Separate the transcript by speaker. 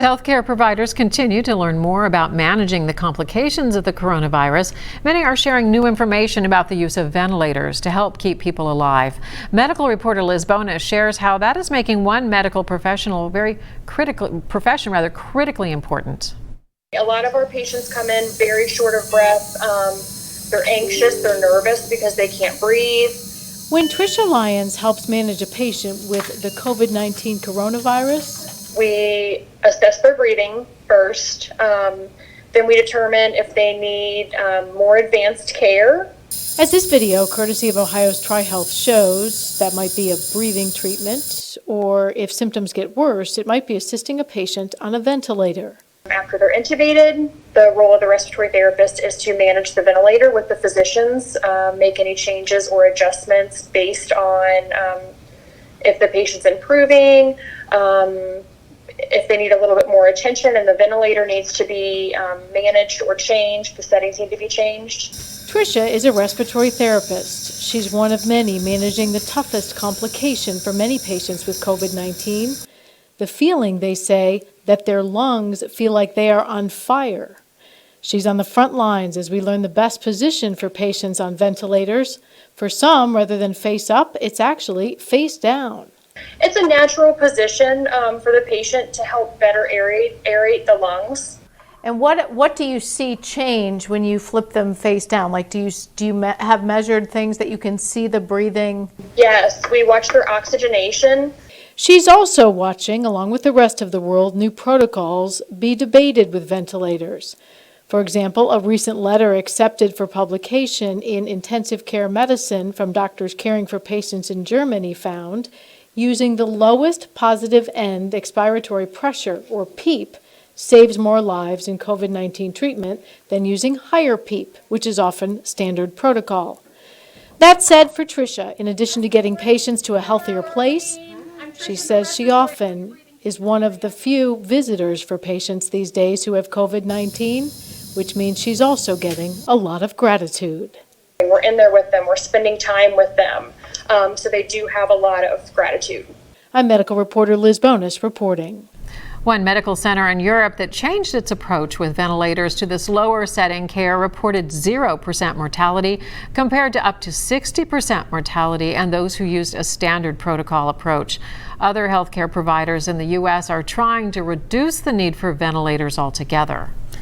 Speaker 1: Healthcare providers continue to learn more about managing the complications of the coronavirus. Many are sharing new information about the use of ventilators to help keep people alive. Medical reporter Liz Bonus shares how that is making one medical profession critically important.
Speaker 2: A lot of our patients come in very short of breath. They're anxious, they're nervous because they can't breathe.
Speaker 3: When Trisha Lyons helps manage a patient with the COVID-19 coronavirus,
Speaker 2: we assess their breathing first. Then we determine if they need more advanced care.
Speaker 3: As this video, courtesy of Ohio's TriHealth, shows, that might be a breathing treatment, or if symptoms get worse, it might be assisting a patient on a ventilator.
Speaker 2: After they're intubated, the role of the respiratory therapist is to manage the ventilator with the physicians, make any changes or adjustments based on if the patient's improving, if they need a little bit more attention and the ventilator needs to be managed or changed, the settings need to be changed.
Speaker 3: Trisha is a respiratory therapist. She's one of many managing the toughest complication for many patients with COVID-19. The feeling, they say, that their lungs feel like they are on fire. She's on the front lines as we learn the best position for patients on ventilators. For some, rather than face up, it's actually face down.
Speaker 2: It's a natural position for the patient to help better aerate the lungs.
Speaker 3: And what do you see change when you flip them face down? Like, do you have measured things that you can see the breathing?
Speaker 2: Yes, we watch their oxygenation.
Speaker 3: She's also watching, along with the rest of the world, new protocols be debated with ventilators. For example, a recent letter accepted for publication in Intensive Care Medicine from doctors caring for patients in Germany found using the lowest positive end expiratory pressure, or PEEP, saves more lives in COVID-19 treatment than using higher PEEP, which is often standard protocol. That said, for Trisha, in addition to getting patients to a healthier place, she says she often is one of the few visitors for patients these days who have COVID-19, which means she's also getting a lot of gratitude.
Speaker 2: We're in there with them, we're spending time with them, so they do have a lot of gratitude.
Speaker 3: I'm medical reporter Liz Bonus reporting.
Speaker 1: One medical center in Europe that changed its approach with ventilators to this lower setting care reported 0% mortality compared to up to 60% mortality and those who used a standard protocol approach. Other healthcare providers in the U.S. are trying to reduce the need for ventilators altogether.